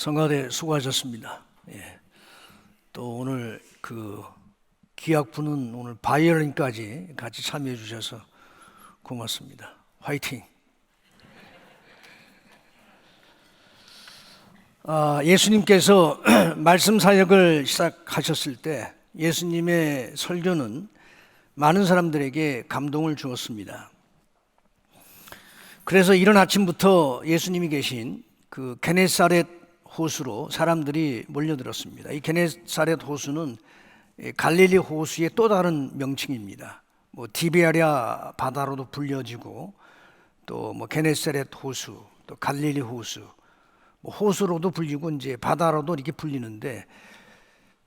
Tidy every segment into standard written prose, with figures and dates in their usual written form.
성가대 수고하셨습니다. 또 오늘 기악부는 오늘 바이올린까지 같이 참여해 주셔서 고맙습니다. 화이팅! 예수님께서 말씀 사역을 시작하셨을 때 예수님의 설교는 많은 사람들에게 감동을 주었습니다. 그래서 이른 아침부터 예수님이 계신 그 게네사렛 호수로 사람들이 몰려들었습니다. 이 게네사렛 호수는 갈릴리 호수의 또 다른 명칭입니다. 디베랴 바다로도 불려지고 또 게네사렛 호수, 또 갈릴리 호수, 호수로도 불리고 이제 바다로도 이렇게 불리는데,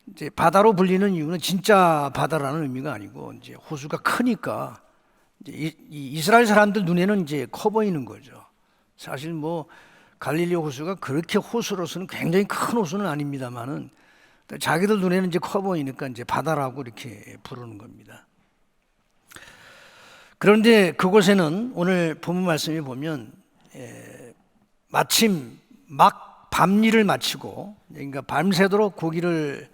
이제 바다로 불리는 이유는 진짜 바다라는 의미가 아니고 이제 호수가 크니까 이제 이스라엘 사람들 눈에는 이제 커 보이는 거죠. 사실 갈릴리 호수가 그렇게 호수로서는 굉장히 큰 호수는 아닙니다만은 자기들 눈에는 이제 커 보이니까 이제 바다라고 이렇게 부르는 겁니다. 그런데 그곳에는 오늘 본문 말씀에 보면 마침 막 밤일을 마치고, 그러니까 밤새도록 고기를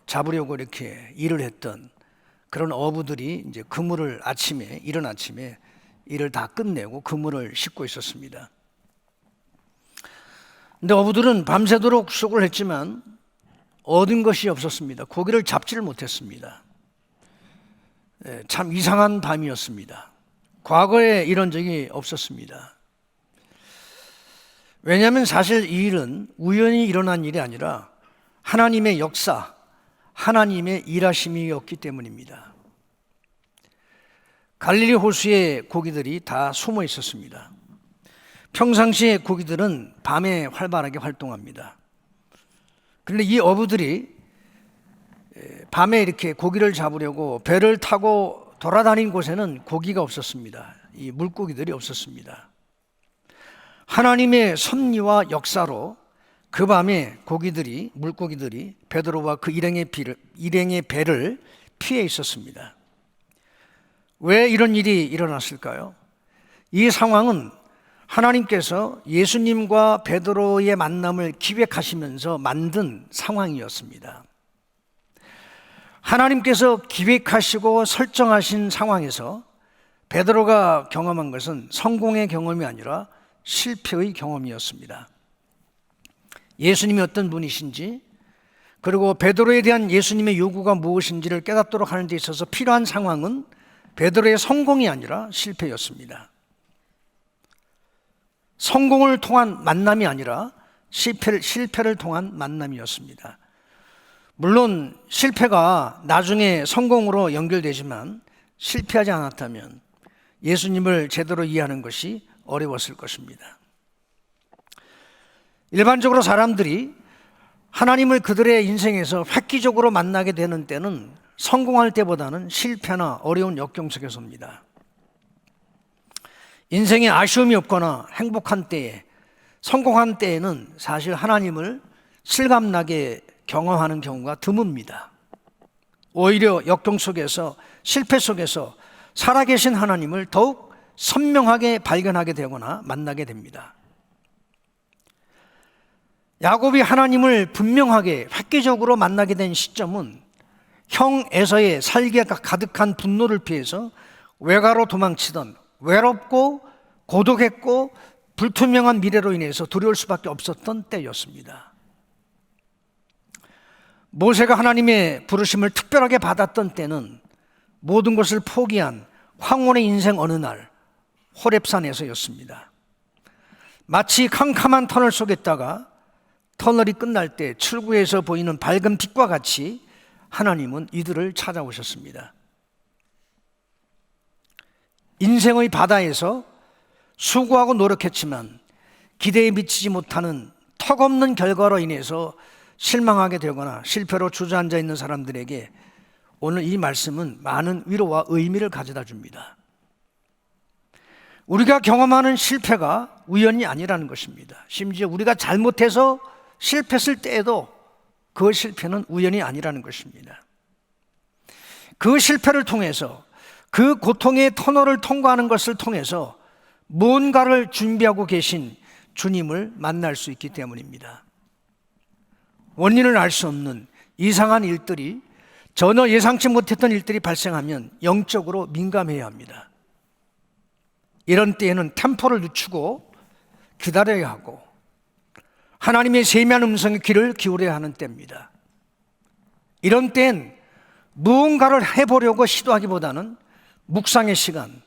잡으려고 이렇게 일을 했던 그런 어부들이 이제 그물을 이른 아침에 일을 다 끝내고 그물을 싣고 있었습니다. 근데 어부들은 밤새도록 수고를 했지만 얻은 것이 없었습니다. 고기를 잡지를 못했습니다. 참 이상한 밤이었습니다. 과거에 이런 적이 없었습니다. 왜냐하면 사실 이 일은 우연히 일어난 일이 아니라 하나님의 역사, 하나님의 일하심이었기 때문입니다. 갈릴리 호수의 고기들이 다 숨어 있었습니다. 평상시에 고기들은 밤에 활발하게 활동합니다. 그런데 이 어부들이 밤에 이렇게 고기를 잡으려고 배를 타고 돌아다닌 곳에는 고기가 없었습니다. 이 물고기들이 없었습니다. 하나님의 섭리와 역사로 그 밤에 물고기들이 베드로와 그 일행의 배를 피해 있었습니다. 왜 이런 일이 일어났을까요? 이 상황은 하나님께서 예수님과 베드로의 만남을 기획하시면서 만든 상황이었습니다. 하나님께서 기획하시고 설정하신 상황에서 베드로가 경험한 것은 성공의 경험이 아니라 실패의 경험이었습니다. 예수님이 어떤 분이신지, 그리고 베드로에 대한 예수님의 요구가 무엇인지를 깨닫도록 하는 데 있어서 필요한 상황은 베드로의 성공이 아니라 실패였습니다. 성공을 통한 만남이 아니라 실패를 통한 만남이었습니다. 물론 실패가 나중에 성공으로 연결되지만 실패하지 않았다면 예수님을 제대로 이해하는 것이 어려웠을 것입니다. 일반적으로 사람들이 하나님을 그들의 인생에서 획기적으로 만나게 되는 때는 성공할 때보다는 실패나 어려운 역경 속에서입니다. 인생에 아쉬움이 없거나 행복한 때에, 성공한 때에는 사실 하나님을 실감나게 경험하는 경우가 드뭅니다. 오히려 역경 속에서, 실패 속에서 살아계신 하나님을 더욱 선명하게 발견하게 되거나 만나게 됩니다. 야곱이 하나님을 분명하게 획기적으로 만나게 된 시점은 형 에서의 살기가 가득한 분노를 피해서 외가로 도망치던, 외롭고 고독했고 불투명한 미래로 인해서 두려울 수밖에 없었던 때였습니다. 모세가 하나님의 부르심을 특별하게 받았던 때는 모든 것을 포기한 황홀의 인생 어느 날 호렙산에서였습니다. 마치 캄캄한 터널 속에 있다가 터널이 끝날 때 출구에서 보이는 밝은 빛과 같이 하나님은 이들을 찾아오셨습니다. 인생의 바다에서 수고하고 노력했지만 기대에 미치지 못하는 턱없는 결과로 인해서 실망하게 되거나 실패로 주저앉아 있는 사람들에게 오늘 이 말씀은 많은 위로와 의미를 가져다 줍니다. 우리가 경험하는 실패가 우연이 아니라는 것입니다. 심지어 우리가 잘못해서 실패했을 때에도 그 실패는 우연이 아니라는 것입니다. 그 실패를 통해서, 그 고통의 터널을 통과하는 것을 통해서 뭔가를 준비하고 계신 주님을 만날 수 있기 때문입니다. 원인을 알 수 없는 이상한 일들이, 전혀 예상치 못했던 일들이 발생하면 영적으로 민감해야 합니다. 이런 때에는 템포를 늦추고 기다려야 하고 하나님의 세미한 음성의 귀를 기울여야 하는 때입니다. 이런 때엔 무언가를 해보려고 시도하기보다는 묵상의 시간,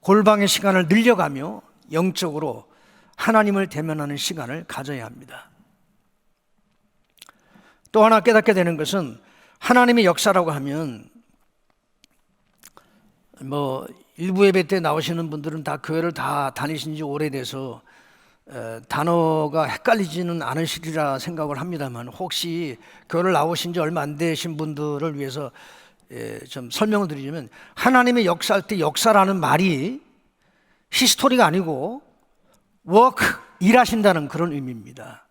골방의 시간을 늘려가며 영적으로 하나님을 대면하는 시간을 가져야 합니다. 또 하나 깨닫게 되는 것은, 하나님의 역사라고 하면 일부 예배 때 나오시는 분들은 다 교회를 다 다니신 지 오래돼서 단어가 헷갈리지는 않으시리라 생각을 합니다만, 혹시 교회를 나오신 지 얼마 안 되신 분들을 위해서 좀 설명을 드리자면, 하나님의 역사할 때 역사라는 말이 히스토리가 아니고 워크, 일하신다는 그런 의미입니다.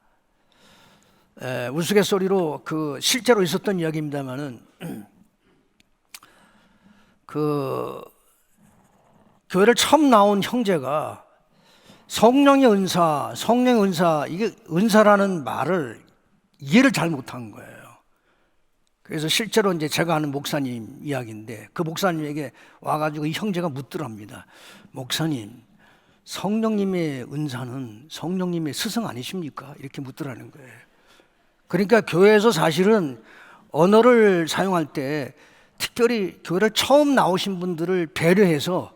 우스갯소리로 실제로 있었던 이야기입니다만은, 교회를 처음 나온 형제가 성령의 은사, 이게 은사라는 말을 이해를 잘 못한 거예요. 그래서 실제로 이제 제가 아는 목사님 이야기인데, 그 목사님에게 와가지고 이 형제가 묻더랍니다. 목사님, 성령님의 은사는 성령님의 스승 아니십니까? 이렇게 묻더라는 거예요. 그러니까 교회에서 사실은 언어를 사용할 때 특별히 교회를 처음 나오신 분들을 배려해서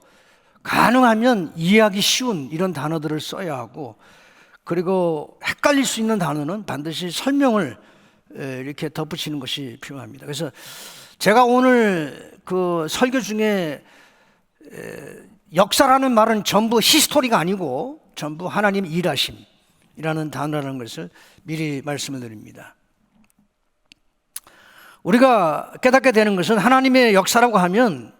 가능하면 이해하기 쉬운 이런 단어들을 써야 하고, 그리고 헷갈릴 수 있는 단어는 반드시 설명을 이렇게 덧붙이는 것이 필요합니다. 그래서 제가 오늘 그 설교 중에 역사라는 말은 전부 히스토리가 아니고 전부 하나님 일하심이라는 단어라는 것을 미리 말씀을 드립니다. 우리가 깨닫게 되는 것은, 하나님의 역사라고 하면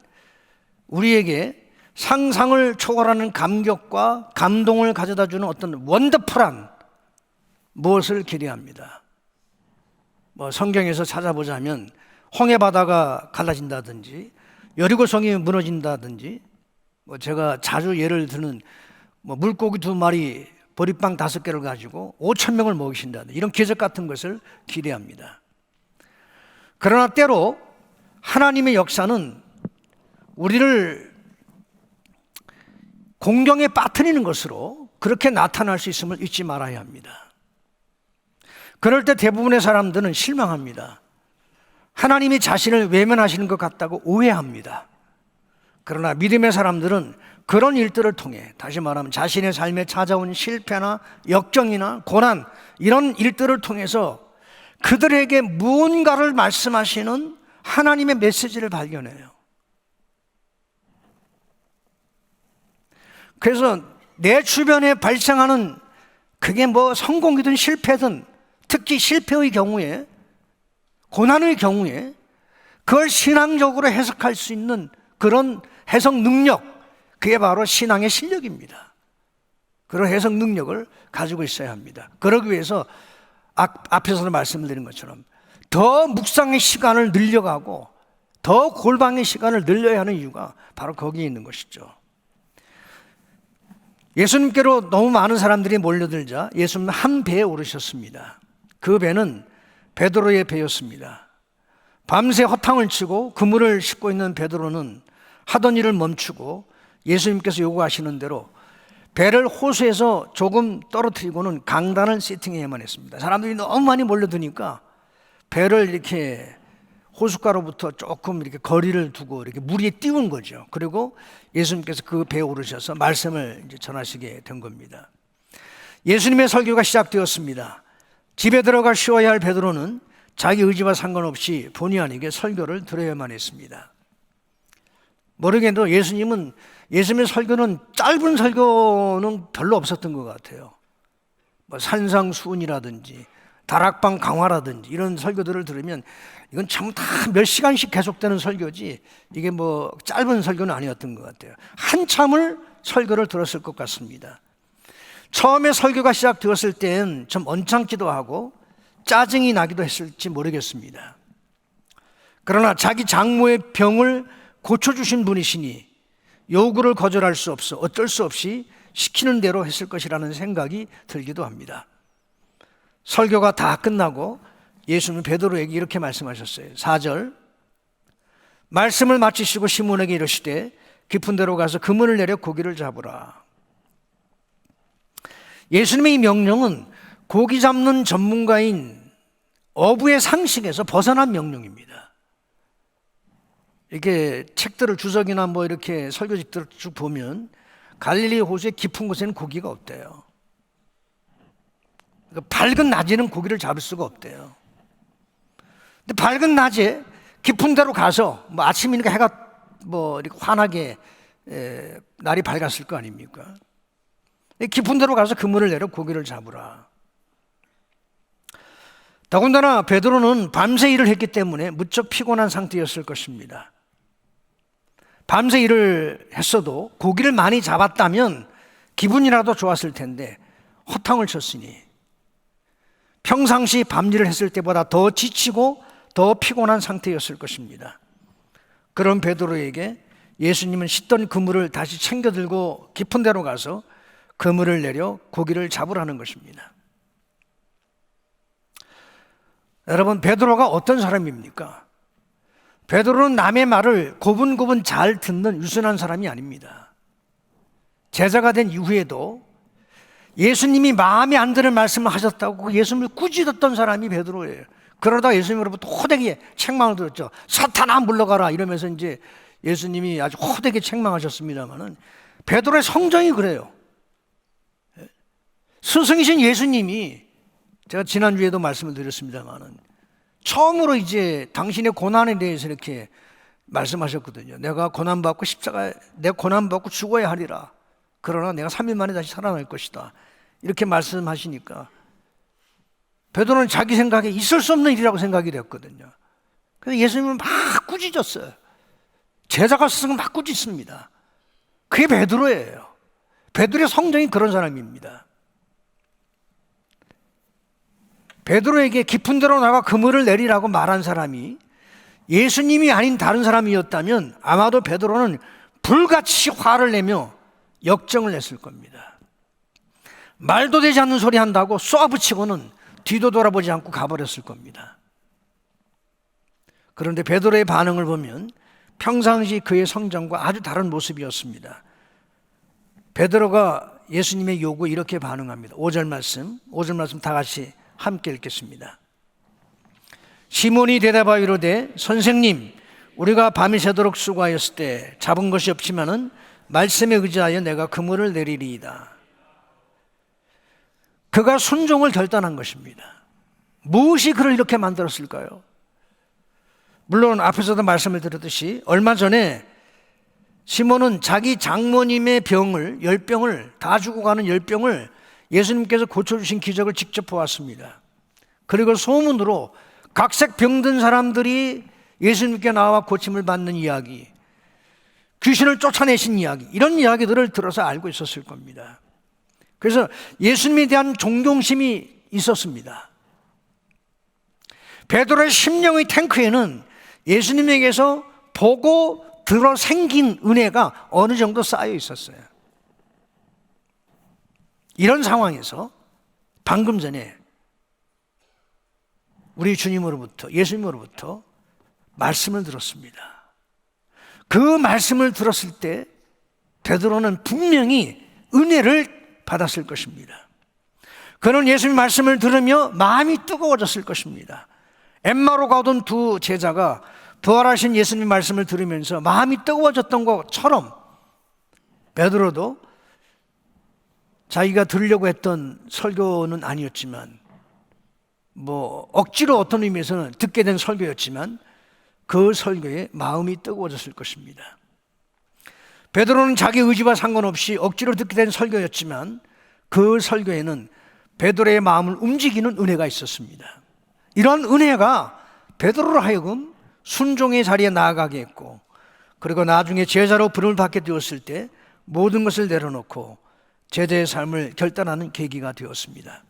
우리에게 상상을 초월하는 감격과 감동을 가져다주는 어떤 원더풀한 무엇을 기대합니다. 성경에서 찾아보자면 홍해 바다가 갈라진다든지, 여리고성이 무너진다든지, 제가 자주 예를 드는 물고기 2마리, 보리빵 5개를 가지고 5,000명을 먹이신다든지, 이런 기적 같은 것을 기대합니다. 그러나 때로 하나님의 역사는 우리를 공경에 빠뜨리는 것으로 그렇게 나타날 수 있음을 잊지 말아야 합니다. 그럴 때 대부분의 사람들은 실망합니다. 하나님이 자신을 외면하시는 것 같다고 오해합니다. 그러나 믿음의 사람들은 그런 일들을 통해, 다시 말하면 자신의 삶에 찾아온 실패나 역경이나 고난, 이런 일들을 통해서 그들에게 무언가를 말씀하시는 하나님의 메시지를 발견해요. 그래서 내 주변에 발생하는, 그게 성공이든 실패든, 특히 실패의 경우에, 고난의 경우에 그걸 신앙적으로 해석할 수 있는 그런 해석 능력, 그게 바로 신앙의 실력입니다. 그런 해석 능력을 가지고 있어야 합니다. 그러기 위해서 앞에서도 말씀드린 것처럼 더 묵상의 시간을 늘려가고 더 골방의 시간을 늘려야 하는 이유가 바로 거기에 있는 것이죠. 예수님께로 너무 많은 사람들이 몰려들자 예수님은 한 배에 오르셨습니다. 그 배는 베드로의 배였습니다. 밤새 허탕을 치고 그물을 싣고 있는 베드로는 하던 일을 멈추고 예수님께서 요구하시는 대로 배를 호수에서 조금 떨어뜨리고는 강단을 세팅해야만 했습니다. 사람들이 너무 많이 몰려드니까 배를 이렇게 호숫가로부터 조금 이렇게 거리를 두고 이렇게 물 위에 띄운 거죠. 그리고 예수님께서 그 배에 오르셔서 말씀을 이제 전하시게 된 겁니다. 예수님의 설교가 시작되었습니다. 집에 들어가 쉬어야 할 베드로는 자기 의지와 상관없이 본의 아니게 설교를 들어야만 했습니다. 모르겠도 예수님의 설교는, 짧은 설교는 별로 없었던 것 같아요. 산상수훈이라든지 다락방 강화라든지 이런 설교들을 들으면 이건 참 다 몇 시간씩 계속되는 설교지, 이게 짧은 설교는 아니었던 것 같아요. 한참을 설교를 들었을 것 같습니다. 처음에 설교가 시작되었을 땐 좀 언짢기도 하고 짜증이 나기도 했을지 모르겠습니다. 그러나 자기 장모의 병을 고쳐주신 분이시니 요구를 거절할 수 없어 어쩔 수 없이 시키는 대로 했을 것이라는 생각이 들기도 합니다. 설교가 다 끝나고 예수님은 베드로에게 이렇게 말씀하셨어요. 4절, 말씀을 마치시고 시몬에게 이르시되 깊은 데로 가서 그물을 내려 고기를 잡으라. 예수님의 이 명령은 고기 잡는 전문가인 어부의 상식에서 벗어난 명령입니다. 이렇게 책들을 주석이나 뭐 이렇게 설교집들을 쭉 보면 갈릴리 호수의 깊은 곳에는 고기가 없대요. 그러니까 밝은 낮에는 고기를 잡을 수가 없대요. 근데 밝은 낮에 깊은 데로 가서 뭐 아침이니까 해가 뭐 이렇게 환하게 날이 밝았을 거 아닙니까? 깊은 데로 가서 그물을 내려 고기를 잡으라. 더군다나 베드로는 밤새 일을 했기 때문에 무척 피곤한 상태였을 것입니다. 밤새 일을 했어도 고기를 많이 잡았다면 기분이라도 좋았을 텐데 허탕을 쳤으니 평상시 밤일을 했을 때보다 더 지치고 더 피곤한 상태였을 것입니다. 그런 베드로에게 예수님은 씻던 그물을 다시 챙겨 들고 깊은 데로 가서 그물을 내려 고기를 잡으라는 것입니다. 여러분, 베드로가 어떤 사람입니까? 베드로는 남의 말을 고분고분 잘 듣는 유순한 사람이 아닙니다. 제자가 된 이후에도 예수님이 마음에 안 드는 말씀을 하셨다고 예수님을 꾸짖었던 사람이 베드로예요. 그러다가 예수님으로부터 호되게 책망을 들었죠. 사탄아 물러가라 이러면서 이제 예수님이 아주 호되게 책망하셨습니다만은 베드로의 성정이 그래요. 스승이신 예수님이, 제가 지난주에도 말씀을 드렸습니다만은 처음으로 이제 당신의 고난에 대해서 이렇게 말씀하셨거든요. 내가 고난받고 내가 고난받고 죽어야 하리라. 그러나 내가 3일 만에 다시 살아날 것이다. 이렇게 말씀하시니까 베드로는 자기 생각에 있을 수 없는 일이라고 생각이 됐거든요. 그래서 예수님은 막 꾸짖었어요. 제자가 스승은 막 꾸짖습니다. 그게 베드로예요. 베드로의 성정이 그런 사람입니다. 베드로에게 깊은 데로 나가 그물을 내리라고 말한 사람이 예수님이 아닌 다른 사람이었다면 아마도 베드로는 불같이 화를 내며 역정을 냈을 겁니다. 말도 되지 않는 소리 한다고 쏘아붙이고는 뒤도 돌아보지 않고 가버렸을 겁니다. 그런데 베드로의 반응을 보면 평상시 그의 성정과 아주 다른 모습이었습니다. 베드로가 예수님의 요구에 이렇게 반응합니다. 5절 말씀 다 같이 함께 읽겠습니다. 시몬이 대답하여 이르되 선생님, 우리가 밤이 새도록 수고하였을 때 잡은 것이 없지만은 말씀에 의지하여 내가 그물을 내리리이다. 그가 순종을 결단한 것입니다. 무엇이 그를 이렇게 만들었을까요? 물론 앞에서도 말씀을 드렸듯이 얼마 전에 시몬은 자기 장모님의 병을, 열병을, 다 죽어가는 열병을 예수님께서 고쳐주신 기적을 직접 보았습니다. 그리고 소문으로 각색 병든 사람들이 예수님께 나와 고침을 받는 이야기, 귀신을 쫓아내신 이야기, 이런 이야기들을 들어서 알고 있었을 겁니다. 그래서 예수님에 대한 존경심이 있었습니다. 베드로의 심령의 탱크에는 예수님에게서 보고 들어 생긴 은혜가 어느 정도 쌓여 있었어요. 이런 상황에서 방금 전에 우리 주님으로부터, 예수님으로부터 말씀을 들었습니다. 그 말씀을 들었을 때 베드로는 분명히 은혜를 받았을 것입니다. 그는 예수님 말씀을 들으며 마음이 뜨거워졌을 것입니다. 엠마오로 가던 두 제자가 부활하신 예수님 말씀을 들으면서 마음이 뜨거워졌던 것처럼 베드로도 자기가 들으려고 했던 설교는 아니었지만 뭐 억지로 어떤 의미에서는 듣게 된 설교였지만 그 설교에 마음이 뜨거워졌을 것입니다. 베드로는 자기 의지와 상관없이 억지로 듣게 된 설교였지만 그 설교에는 베드로의 마음을 움직이는 은혜가 있었습니다. 이런 은혜가 베드로로 하여금 순종의 자리에 나아가게 했고, 그리고 나중에 제자로 부름을 받게 되었을 때 모든 것을 내려놓고 제자의 삶을 결단하는 계기가 되었습니다.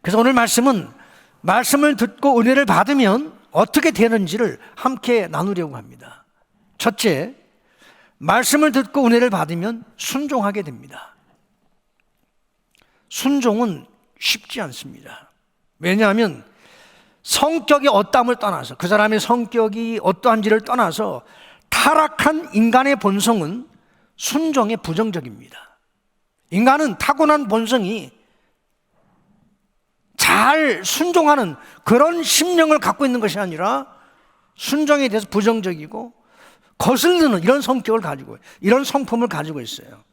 그래서 오늘 말씀은 말씀을 듣고 은혜를 받으면 어떻게 되는지를 함께 나누려고 합니다. 첫째, 말씀을 듣고 은혜를 받으면 순종하게 됩니다. 순종은 쉽지 않습니다. 왜냐하면 성격의 어떠함을 떠나서, 그 사람의 성격이 어떠한지를 떠나서 타락한 인간의 본성은 순종에 부정적입니다. 인간은 타고난 본성이 잘 순종하는 그런 심령을 갖고 있는 것이 아니라 순종에 대해서 부정적이고 거슬리는 이런 성격을 가지고, 이런 성품을 가지고 있어요.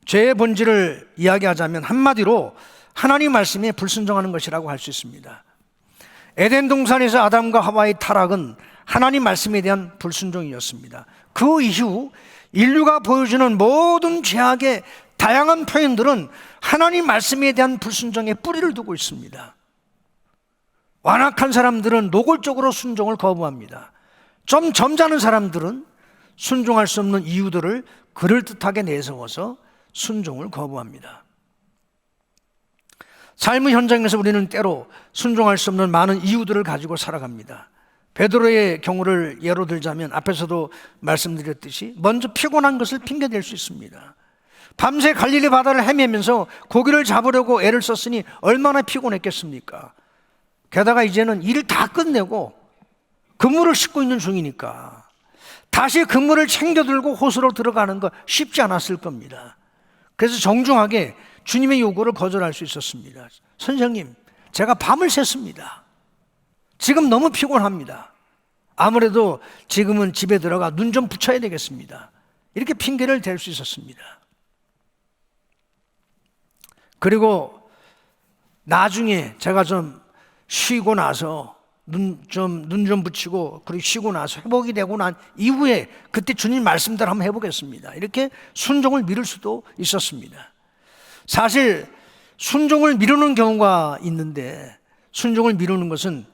죄의 본질을 이야기하자면 한마디로 하나님 말씀에 불순종하는 것이라고 할 수 있습니다. 에덴 동산에서 아담과 하와의 타락은 하나님 말씀에 대한 불순종이었습니다. 그 이후 인류가 보여주는 모든 죄악의 다양한 표현들은 하나님 말씀에 대한 불순종에 뿌리를 두고 있습니다. 완악한 사람들은 노골적으로 순종을 거부합니다. 좀 점잖은 사람들은 순종할 수 없는 이유들을 그럴듯하게 내세워서 순종을 거부합니다. 삶의 현장에서 우리는 때로 순종할 수 없는 많은 이유들을 가지고 살아갑니다. 베드로의 경우를 예로 들자면 앞에서도 말씀드렸듯이 먼저 피곤한 것을 핑계댈 수 있습니다. 밤새 갈릴리 바다를 헤매면서 고기를 잡으려고 애를 썼으니 얼마나 피곤했겠습니까? 게다가 이제는 일을 다 끝내고 그물을 싣고 있는 중이니까 다시 그물을 챙겨들고 호수로 들어가는 거 쉽지 않았을 겁니다. 그래서 정중하게 주님의 요구를 거절할 수 있었습니다. 선생님, 제가 밤을 샜습니다. 지금 너무 피곤합니다. 아무래도 지금은 집에 들어가 눈 좀 붙여야 되겠습니다. 이렇게 핑계를 댈 수 있었습니다. 그리고 나중에 제가 좀 쉬고 나서 눈 좀 붙이고 그리고 쉬고 나서 회복이 되고 난 이후에 그때 주님 말씀대로 한번 해보겠습니다. 이렇게 순종을 미룰 수도 있었습니다. 사실 순종을 미루는 경우가 있는데 순종을 미루는 것은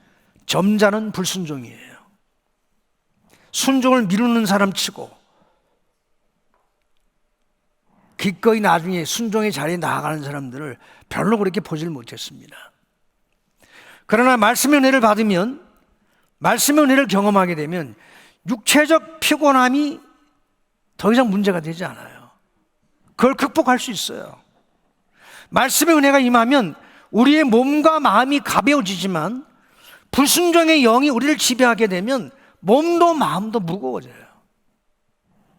점잖은 불순종이에요. 순종을 미루는 사람 치고 기꺼이 나중에 순종의 자리에 나아가는 사람들을 별로 그렇게 보질 못했습니다. 그러나 말씀의 은혜를 받으면, 말씀의 은혜를 경험하게 되면 육체적 피곤함이 더 이상 문제가 되지 않아요. 그걸 극복할 수 있어요. 말씀의 은혜가 임하면 우리의 몸과 마음이 가벼워지지만 불순종의 영이 우리를 지배하게 되면 몸도 마음도 무거워져요.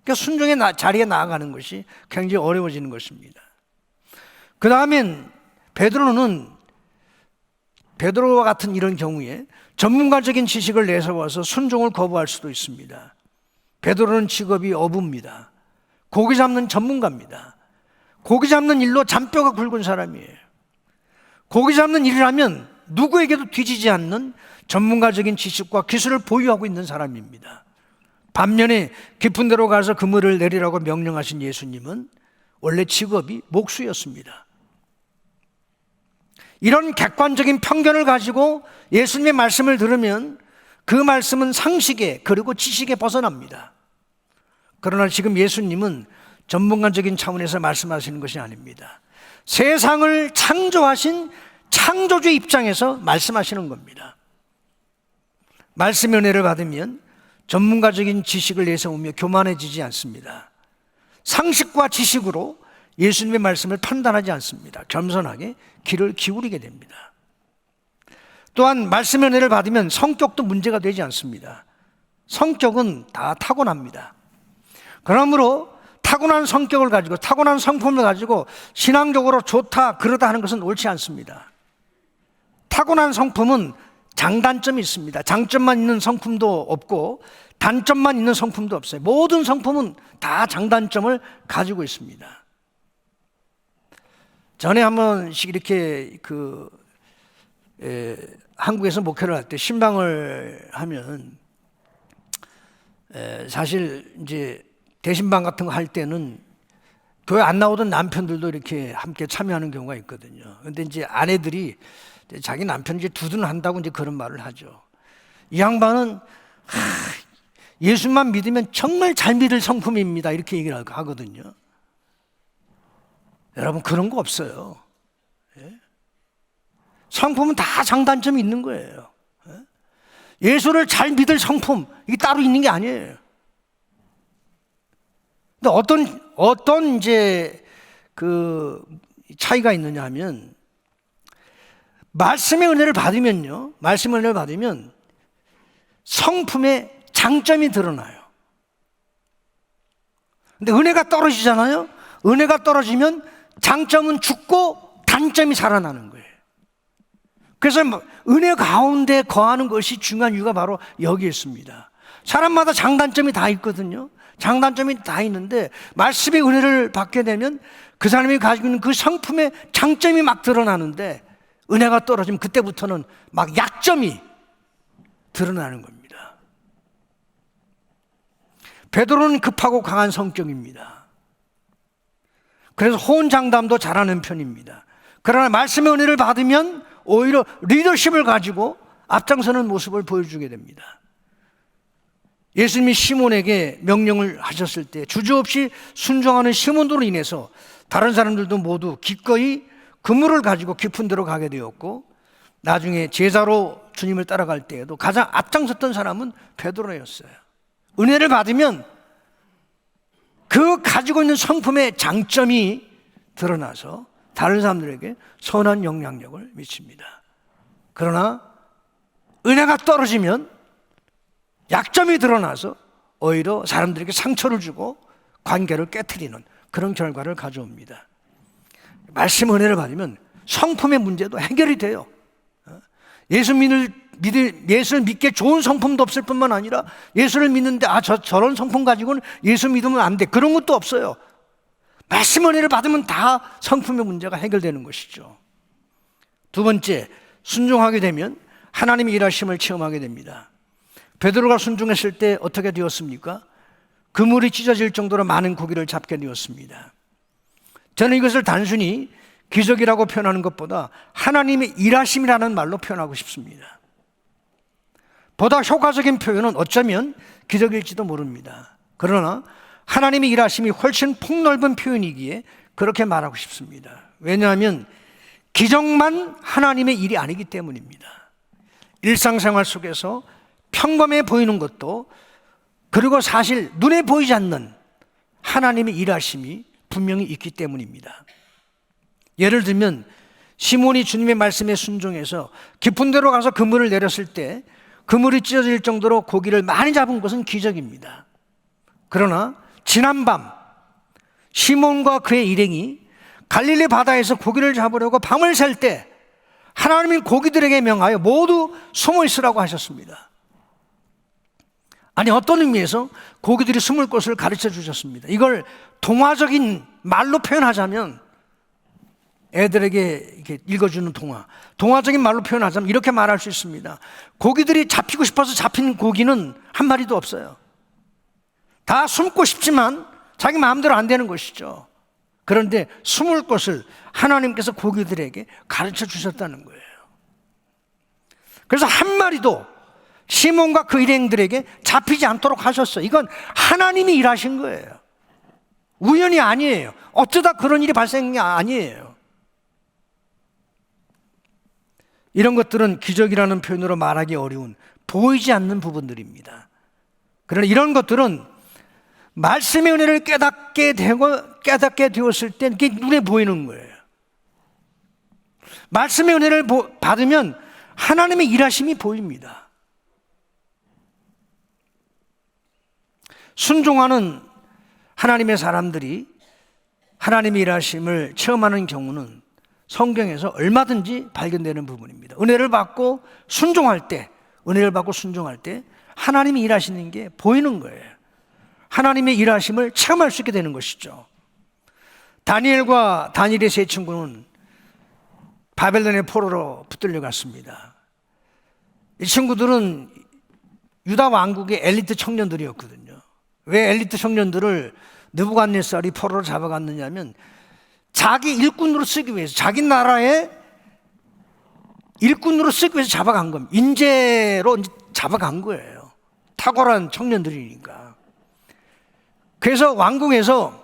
그러니까 순종의 자리에 나아가는 것이 굉장히 어려워지는 것입니다. 그 다음엔 베드로와 같은 이런 경우에 전문가적인 지식을 내세워서 순종을 거부할 수도 있습니다. 베드로는 직업이 어부입니다. 고기 잡는 전문가입니다. 고기 잡는 일로 잔뼈가 굵은 사람이에요. 고기 잡는 일을 하면 누구에게도 뒤지지 않는 전문가적인 지식과 기술을 보유하고 있는 사람입니다. 반면에 깊은 데로 가서 그물을 내리라고 명령하신 예수님은 원래 직업이 목수였습니다. 이런 객관적인 편견을 가지고 예수님의 말씀을 들으면 그 말씀은 상식에 그리고 지식에 벗어납니다. 그러나 지금 예수님은 전문가적인 차원에서 말씀하시는 것이 아닙니다. 세상을 창조하신 창조주의 입장에서 말씀하시는 겁니다. 말씀의 은혜를 받으면 전문가적인 지식을 내세우며 교만해지지 않습니다. 상식과 지식으로 예수님의 말씀을 판단하지 않습니다. 겸손하게 귀를 기울이게 됩니다. 또한 말씀의 은혜를 받으면 성격도 문제가 되지 않습니다. 성격은 다 타고납니다. 그러므로 타고난 성격을 가지고 타고난 성품을 가지고 신앙적으로 좋다 그러다 하는 것은 옳지 않습니다. 타고난 성품은 장단점이 있습니다. 장점만 있는 성품도 없고 단점만 있는 성품도 없어요. 모든 성품은 다 장단점을 가지고 있습니다. 전에 한 번씩 이렇게 한국에서 목회를 할 때 신방을 하면 사실 이제 대신방 같은 거 할 때는 교회 안 나오던 남편들도 이렇게 함께 참여하는 경우가 있거든요. 그런데 이제 아내들이 자기 남편이 이제 두둔한다고 이제 그런 말을 하죠. 이 양반은 예수만 믿으면 정말 잘 믿을 성품입니다. 이렇게 얘기를 하거든요. 여러분 그런 거 없어요. 성품은 다 장단점이 있는 거예요. 예수를 잘 믿을 성품 이게 따로 있는 게 아니에요. 근데 어떤 이제 그 차이가 있느냐 하면, 말씀의 은혜를 받으면요, 말씀의 은혜를 받으면 성품의 장점이 드러나요. 근데 은혜가 떨어지잖아요. 은혜가 떨어지면 장점은 죽고 단점이 살아나는 거예요. 그래서 은혜 가운데 거하는 것이 중요한 이유가 바로 여기 있습니다. 사람마다 장단점이 다 있거든요. 장단점이 다 있는데 말씀의 은혜를 받게 되면 그 사람이 가지고 있는 그 성품의 장점이 막 드러나는데, 은혜가 떨어지면 그때부터는 막 약점이 드러나는 겁니다. 베드로는 급하고 강한 성격입니다. 그래서 호언장담도 잘하는 편입니다. 그러나 말씀의 은혜를 받으면 오히려 리더십을 가지고 앞장서는 모습을 보여주게 됩니다. 예수님이 시몬에게 명령을 하셨을 때 주저없이 순종하는 시몬으로 인해서 다른 사람들도 모두 기꺼이 그물을 가지고 깊은 데로 가게 되었고, 나중에 제자로 주님을 따라갈 때에도 가장 앞장섰던 사람은 베드로였어요. 은혜를 받으면 그 가지고 있는 성품의 장점이 드러나서 다른 사람들에게 선한 영향력을 미칩니다. 그러나 은혜가 떨어지면 약점이 드러나서 오히려 사람들에게 상처를 주고 관계를 깨트리는 그런 결과를 가져옵니다. 말씀 은혜를 받으면 성품의 문제도 해결이 돼요. 예수를 믿게 좋은 성품도 없을 뿐만 아니라, 예수를 믿는데 저런 성품 가지고는 예수 믿으면 안 돼, 그런 것도 없어요. 말씀 은혜를 받으면 다 성품의 문제가 해결되는 것이죠. 두 번째, 순종하게 되면 하나님의 일하심을 체험하게 됩니다. 베드로가 순종했을 때 어떻게 되었습니까? 그물이 찢어질 정도로 많은 고기를 잡게 되었습니다. 저는 이것을 단순히 기적이라고 표현하는 것보다 하나님의 일하심이라는 말로 표현하고 싶습니다. 보다 효과적인 표현은 어쩌면 기적일지도 모릅니다. 그러나 하나님의 일하심이 훨씬 폭넓은 표현이기에 그렇게 말하고 싶습니다. 왜냐하면 기적만 하나님의 일이 아니기 때문입니다. 일상생활 속에서 평범해 보이는 것도, 그리고 사실 눈에 보이지 않는 하나님의 일하심이 분명히 있기 때문입니다. 예를 들면 시몬이 주님의 말씀에 순종해서 깊은 데로 가서 그물을 내렸을 때 그물이 찢어질 정도로 고기를 많이 잡은 것은 기적입니다. 그러나 지난밤 시몬과 그의 일행이 갈릴리 바다에서 고기를 잡으려고 밤을 샐 때 하나님이 고기들에게 명하여 모두 숨어 있으라고 하셨습니다. 아니, 어떤 의미에서 고기들이 숨을 곳을 가르쳐 주셨습니다. 이걸 동화적인 말로 표현하자면, 애들에게 이렇게 읽어주는 동화적인 말로 표현하자면 이렇게 말할 수 있습니다. 고기들이 잡히고 싶어서 잡힌 고기는 한 마리도 없어요. 다 숨고 싶지만 자기 마음대로 안 되는 것이죠. 그런데 숨을 곳을 하나님께서 고기들에게 가르쳐 주셨다는 거예요. 그래서 한 마리도 시몬과 그 일행들에게 잡히지 않도록 하셨어요. 이건 하나님이 일하신 거예요. 우연이 아니에요. 어쩌다 그런 일이 발생한 게 아니에요. 이런 것들은 기적이라는 표현으로 말하기 어려운 보이지 않는 부분들입니다. 그러나 이런 것들은 말씀의 은혜를 깨닫게 되었을 때 이게 눈에 보이는 거예요. 말씀의 은혜를 받으면 하나님의 일하심이 보입니다. 순종하는 하나님의 사람들이 하나님의 일하심을 체험하는 경우는 성경에서 얼마든지 발견되는 부분입니다. 은혜를 받고 순종할 때 하나님이 일하시는 게 보이는 거예요. 하나님의 일하심을 체험할 수 있게 되는 것이죠. 다니엘과 다니엘의 세 친구는 바벨론의 포로로 붙들려 갔습니다. 이 친구들은 유다 왕국의 엘리트 청년들이었거든요. 왜 엘리트 청년들을 느부갓네살이 포로로 잡아갔느냐면, 자기 일꾼으로 쓰기 위해서, 자기 나라의 일꾼으로 쓰기 위해서 잡아간 겁니다. 인재로 잡아간 거예요. 탁월한 청년들이니까. 그래서 왕궁에서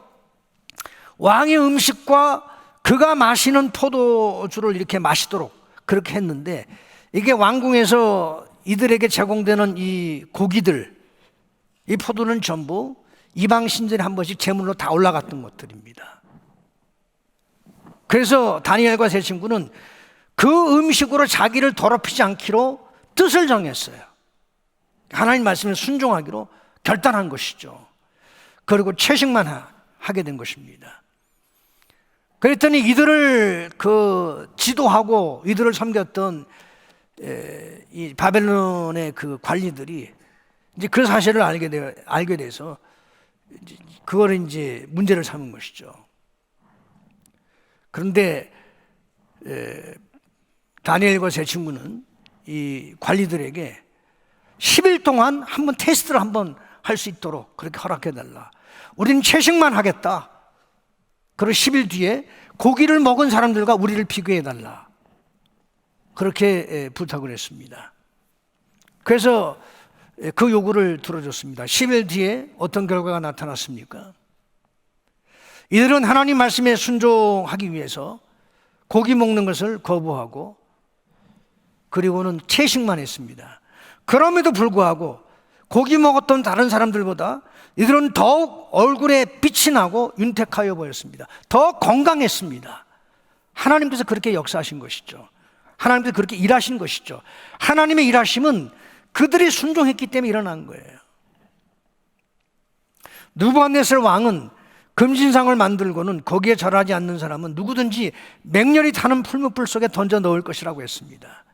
왕의 음식과 그가 마시는 포도주를 이렇게 마시도록 그렇게 했는데, 이게 왕궁에서 이들에게 제공되는 이 고기들, 이 포도는 전부 이방 신전에 한 번씩 제물로 다 올라갔던 것들입니다. 그래서 다니엘과 세 친구는 그 음식으로 자기를 더럽히지 않기로 뜻을 정했어요. 하나님 말씀에 순종하기로 결단한 것이죠. 그리고 채식만 하게 된 것입니다. 그랬더니 이들을 지도하고 이들을 섬겼던 이 바벨론의 그 관리들이 이제 그 사실을 알게 돼서 그거를 이제 문제를 삼은 것이죠. 그런데 다니엘과 세 친구는 이 관리들에게 10일 동안 한번 테스트를 한번 할 수 있도록 그렇게 허락해달라. 우리는 채식만 하겠다. 그리고 10일 뒤에 고기를 먹은 사람들과 우리를 비교해달라. 그렇게 부탁을 했습니다. 그래서 그 요구를 들어줬습니다. 10일 뒤에 어떤 결과가 나타났습니까? 이들은 하나님 말씀에 순종하기 위해서 고기 먹는 것을 거부하고 그리고는 채식만 했습니다. 그럼에도 불구하고 고기 먹었던 다른 사람들보다 이들은 더욱 얼굴에 빛이 나고 윤택하여 보였습니다. 더 건강했습니다. 하나님께서 그렇게 역사하신 것이죠. 하나님께서 그렇게 일하신 것이죠. 하나님의 일하심은 그들이 순종했기 때문에 일어난 거예요. 느부갓네살 왕은 금신상을 만들고는 거기에 절하지 않는 사람은 누구든지 맹렬히 타는 풀무불 속에 던져 넣을 것이라고 했습니다.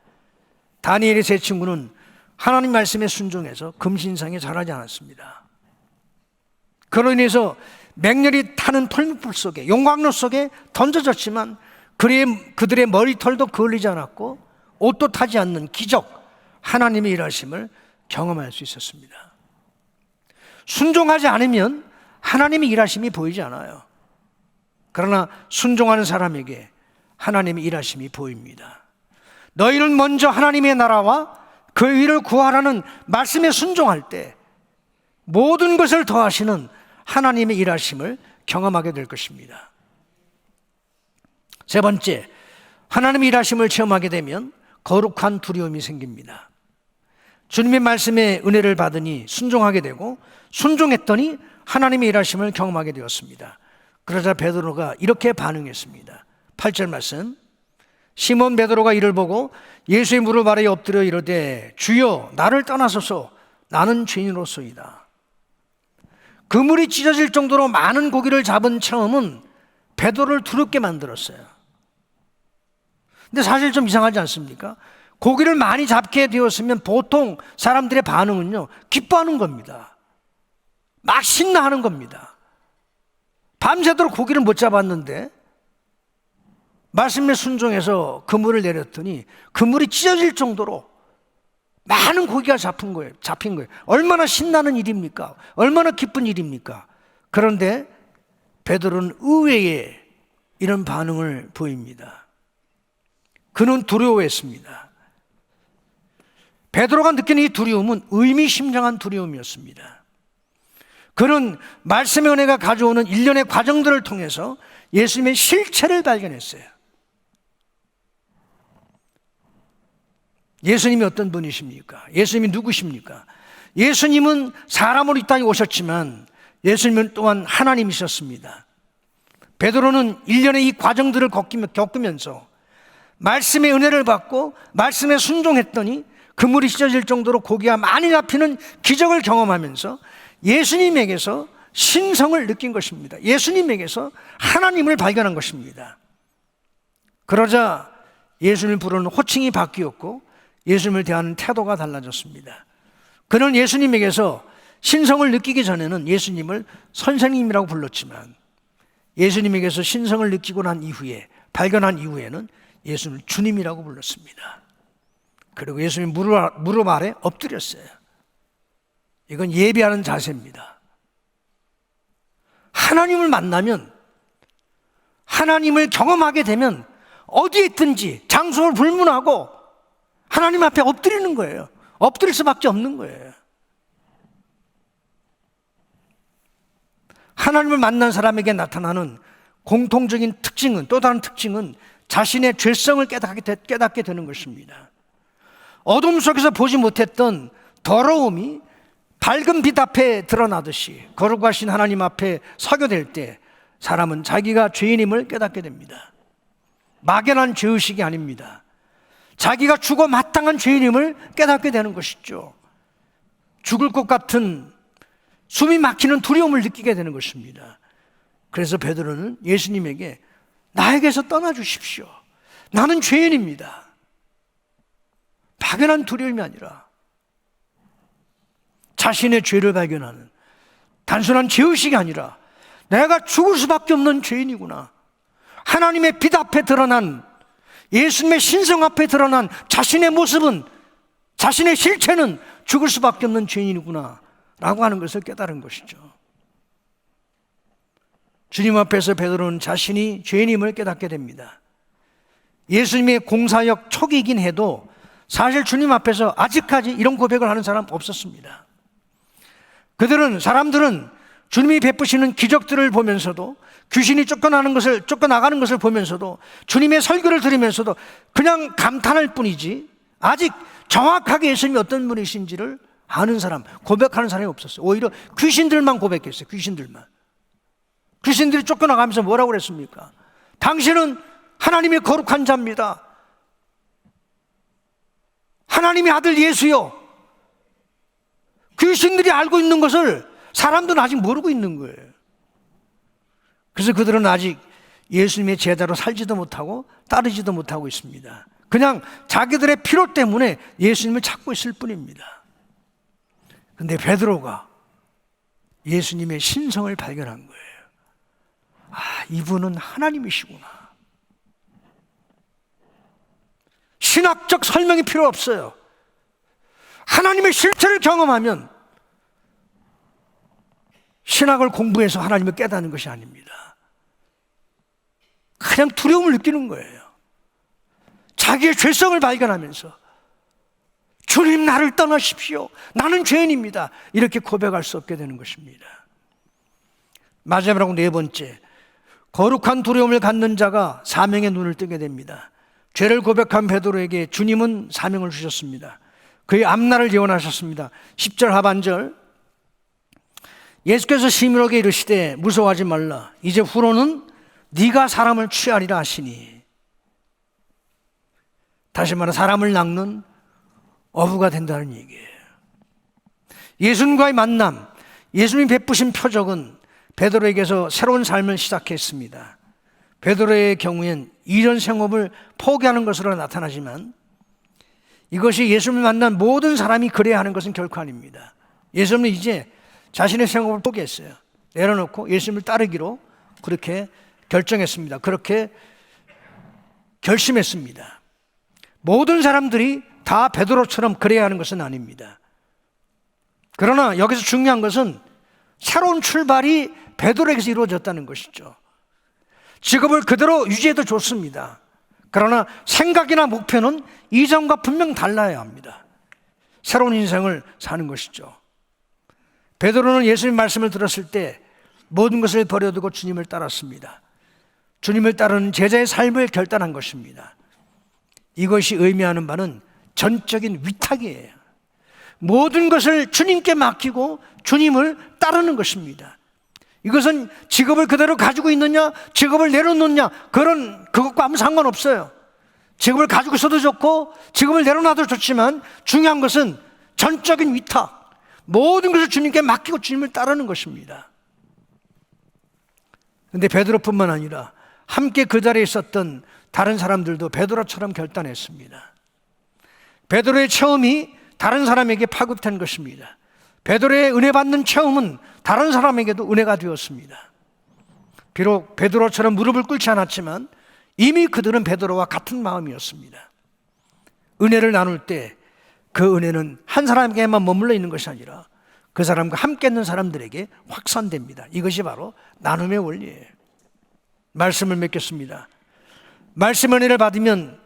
다니엘의 세 친구는 하나님 말씀에 순종해서 금신상에 절하지 않았습니다. 그로 인해서 맹렬히 타는 풀무불 속에, 용광로 속에 던져졌지만 그들의 머리털도 그을리지 않았고 옷도 타지 않는 기적, 하나님의 일하심을 경험할 수 있었습니다. 순종하지 않으면 하나님의 일하심이 보이지 않아요. 그러나 순종하는 사람에게 하나님의 일하심이 보입니다. 너희는 먼저 하나님의 나라와 그 의를 구하라는 말씀에 순종할 때 모든 것을 더하시는 하나님의 일하심을 경험하게 될 것입니다. 세 번째, 하나님의 일하심을 체험하게 되면 거룩한 두려움이 생깁니다. 주님의 말씀에 은혜를 받으니 순종하게 되고 순종했더니 하나님의 일하심을 경험하게 되었습니다. 그러자 베드로가 이렇게 반응했습니다. 8절 말씀, 시몬 베드로가 이를 보고 예수의 무릎 아래에 엎드려 이르되 주여 나를 떠나소서 나는 죄인으로소이다. 그물이 찢어질 정도로 많은 고기를 잡은 체험은 베드로를 두렵게 만들었어요. 근데 사실 좀 이상하지 않습니까? 고기를 많이 잡게 되었으면 보통 사람들의 반응은요, 기뻐하는 겁니다. 막 신나하는 겁니다. 밤새도록 고기를 못 잡았는데 말씀에 순종해서 그물을 내렸더니 그물이 찢어질 정도로 많은 고기가 잡힌 거예요. 얼마나 신나는 일입니까? 얼마나 기쁜 일입니까? 그런데 베드로는 의외의 이런 반응을 보입니다. 그는 두려워했습니다. 베드로가 느끼는 이 두려움은 의미심장한 두려움이었습니다. 그는 말씀의 은혜가 가져오는 일련의 과정들을 통해서 예수님의 실체를 발견했어요. 예수님이 어떤 분이십니까? 예수님이 누구십니까? 예수님은 사람으로 이 땅에 오셨지만 예수님은 또한 하나님이셨습니다. 베드로는 일련의 이 과정들을 겪으면서 말씀의 은혜를 받고 말씀에 순종했더니 그물이 찢어질 정도로 고기가 많이 잡히는 기적을 경험하면서 예수님에게서 신성을 느낀 것입니다. 예수님에게서 하나님을 발견한 것입니다. 그러자 예수님을 부르는 호칭이 바뀌었고 예수님을 대하는 태도가 달라졌습니다. 그는 예수님에게서 신성을 느끼기 전에는 예수님을 선생님이라고 불렀지만 예수님에게서 신성을 느끼고 난 이후에, 발견한 이후에는 예수님을 주님이라고 불렀습니다. 그리고 예수님 무릎 아래 엎드렸어요. 이건 예배하는 자세입니다. 하나님을 만나면, 하나님을 경험하게 되면 어디에 있든지 장소를 불문하고 하나님 앞에 엎드리는 거예요. 엎드릴 수밖에 없는 거예요. 하나님을 만난 사람에게 나타나는 공통적인 특징은, 또 다른 특징은 자신의 죄성을 깨닫게 되는 것입니다. 어둠 속에서 보지 못했던 더러움이 밝은 빛 앞에 드러나듯이 거룩하신 하나님 앞에 서게 될 때 사람은 자기가 죄인임을 깨닫게 됩니다. 막연한 죄의식이 아닙니다. 자기가 죽어 마땅한 죄인임을 깨닫게 되는 것이죠. 죽을 것 같은 숨이 막히는 두려움을 느끼게 되는 것입니다. 그래서 베드로는 예수님에게 나에게서 떠나 주십시오. 나는 죄인입니다. 막연한 두려움이 아니라 자신의 죄를 발견하는 단순한 죄의식이 아니라 내가 죽을 수밖에 없는 죄인이구나. 하나님의 빛 앞에 드러난 예수님의 신성 앞에 드러난 자신의 모습은, 자신의 실체는 죽을 수밖에 없는 죄인이구나 라고 하는 것을 깨달은 것이죠. 주님 앞에서 베드로는 자신이 죄인임을 깨닫게 됩니다. 예수님의 공사역 초기이긴 해도 사실 주님 앞에서 아직까지 이런 고백을 하는 사람 없었습니다. 사람들은 주님이 베푸시는 기적들을 보면서도, 귀신이 쫓겨나가는 것을 보면서도, 주님의 설교를 들으면서도 그냥 감탄할 뿐이지 아직 정확하게 예수님이 어떤 분이신지를 아는 사람, 고백하는 사람이 없었어요. 오히려 귀신들만 고백했어요. 귀신들이 쫓겨나가면서 뭐라고 그랬습니까? 당신은 하나님의 거룩한 자입니다. 하나님의 아들 예수요. 귀신들이 알고 있는 것을 사람들은 아직 모르고 있는 거예요. 그래서 그들은 아직 예수님의 제자로 살지도 못하고 따르지도 못하고 있습니다. 그냥 자기들의 필요 때문에 예수님을 찾고 있을 뿐입니다. 그런데 베드로가 예수님의 신성을 발견한 거예요. 이분은 하나님이시구나. 신학적 설명이 필요 없어요. 하나님의 실체를 경험하면 신학을 공부해서 하나님을 깨닫는 것이 아닙니다. 그냥 두려움을 느끼는 거예요. 자기의 죄성을 발견하면서 주님 나를 떠나십시오. 나는 죄인입니다. 이렇게 고백할 수 없게 되는 것입니다. 마지막으로 네 번째, 거룩한 두려움을 갖는 자가 사명의 눈을 뜨게 됩니다. 죄를 고백한 베드로에게 주님은 사명을 주셨습니다. 그의 앞날을 예언하셨습니다. 10절 하반절, 예수께서 시므로에게 이르시되 무서워하지 말라. 이제 후로는 네가 사람을 취하리라 하시니. 다시 말해 사람을 낚는 어부가 된다는 얘기예요. 예수님과의 만남, 예수님이 베푸신 표적은 베드로에게서 새로운 삶을 시작했습니다. 베드로의 경우엔 이전 생업을 포기하는 것으로 나타나지만 이것이 예수님을 만난 모든 사람이 그래야 하는 것은 결코 아닙니다. 예수님은 이제 자신의 생업을 포기했어요. 내려놓고 예수님을 따르기로 그렇게 결정했습니다. 그렇게 결심했습니다. 모든 사람들이 다 베드로처럼 그래야 하는 것은 아닙니다. 그러나 여기서 중요한 것은 새로운 출발이 베드로에게서 이루어졌다는 것이죠. 직업을 그대로 유지해도 좋습니다. 그러나 생각이나 목표는 이전과 분명 달라야 합니다. 새로운 인생을 사는 것이죠. 베드로는 예수님 말씀을 들었을 때 모든 것을 버려두고 주님을 따랐습니다. 주님을 따르는 제자의 삶을 결단한 것입니다. 이것이 의미하는 바는 전적인 위탁이에요. 모든 것을 주님께 맡기고 주님을 따르는 것입니다. 이것은 직업을 그대로 가지고 있느냐, 직업을 내려놓느냐, 그것과 아무 상관없어요. 직업을 가지고 있어도 좋고 직업을 내려놔도 좋지만 중요한 것은 전적인 위탁, 모든 것을 주님께 맡기고 주님을 따르는 것입니다. 그런데 베드로뿐만 아니라 함께 그 자리에 있었던 다른 사람들도 베드로처럼 결단했습니다. 베드로의 체험이 다른 사람에게 파급된 것입니다. 베드로의 은혜 받는 체험은 다른 사람에게도 은혜가 되었습니다. 비록 베드로처럼 무릎을 꿇지 않았지만 이미 그들은 베드로와 같은 마음이었습니다. 은혜를 나눌 때 그 은혜는 한 사람에게만 머물러 있는 것이 아니라 그 사람과 함께 있는 사람들에게 확산됩니다. 이것이 바로 나눔의 원리예요. 말씀을 맺겠습니다. 말씀 은혜를 받으면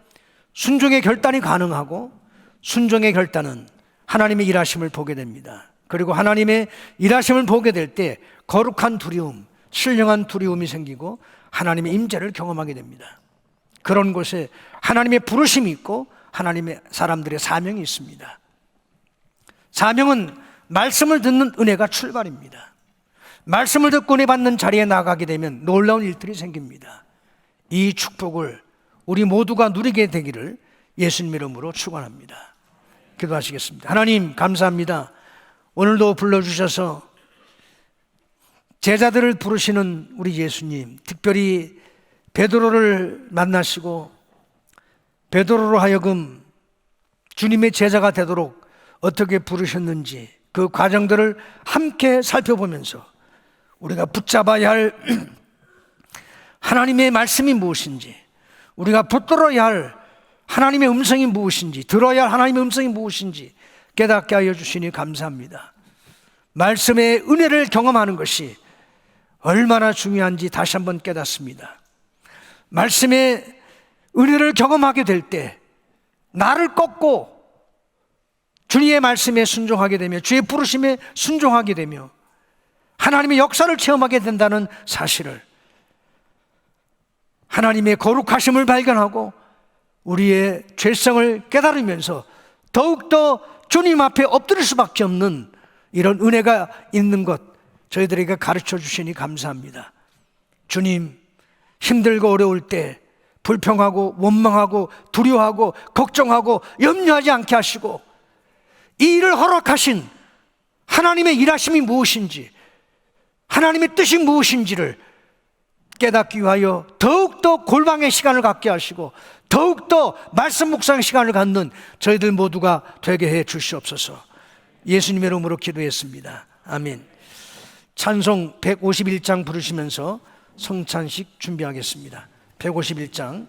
순종의 결단이 가능하고 순종의 결단은 하나님의 일하심을 보게 됩니다. 그리고 하나님의 일하심을 보게 될 때 거룩한 두려움, 신령한 두려움이 생기고 하나님의 임재를 경험하게 됩니다. 그런 곳에 하나님의 부르심이 있고 하나님의 사람들의 사명이 있습니다. 사명은 말씀을 듣는 은혜가 출발입니다. 말씀을 듣고 은혜 받는 자리에 나가게 되면 놀라운 일들이 생깁니다. 이 축복을 우리 모두가 누리게 되기를 예수님 이름으로 축원합니다. 기도하시겠습니다. 하나님 감사합니다. 오늘도 불러주셔서 제자들을 부르시는 우리 예수님, 특별히 베드로를 만나시고 베드로로 하여금 주님의 제자가 되도록 어떻게 부르셨는지 그 과정들을 함께 살펴보면서 우리가 붙잡아야 할 하나님의 말씀이 무엇인지, 우리가 붙들어야 할 하나님의 음성이 무엇인지, 들어야 할 하나님의 음성이 무엇인지 깨닫게 하여 주시니 감사합니다. 말씀의 은혜를 경험하는 것이 얼마나 중요한지 다시 한번 깨닫습니다. 말씀의 은혜를 경험하게 될 때 나를 꺾고 주님의 말씀에 순종하게 되며 주의 부르심에 순종하게 되며 하나님의 역사를 체험하게 된다는 사실을, 하나님의 거룩하심을 발견하고 우리의 죄성을 깨달으면서 더욱더 주님 앞에 엎드릴 수밖에 없는 이런 은혜가 있는 것 저희들에게 가르쳐 주시니 감사합니다. 주님, 힘들고 어려울 때 불평하고 원망하고 두려워하고 걱정하고 염려하지 않게 하시고 이 일을 허락하신 하나님의 일하심이 무엇인지, 하나님의 뜻이 무엇인지를 깨닫기 위하여 더욱더 골방의 시간을 갖게 하시고 더욱더 말씀 묵상 시간을 갖는 저희들 모두가 되게 해 주시옵소서. 예수님의 이름으로 기도했습니다. 아멘. 찬송 151장 부르시면서 성찬식 준비하겠습니다. 151장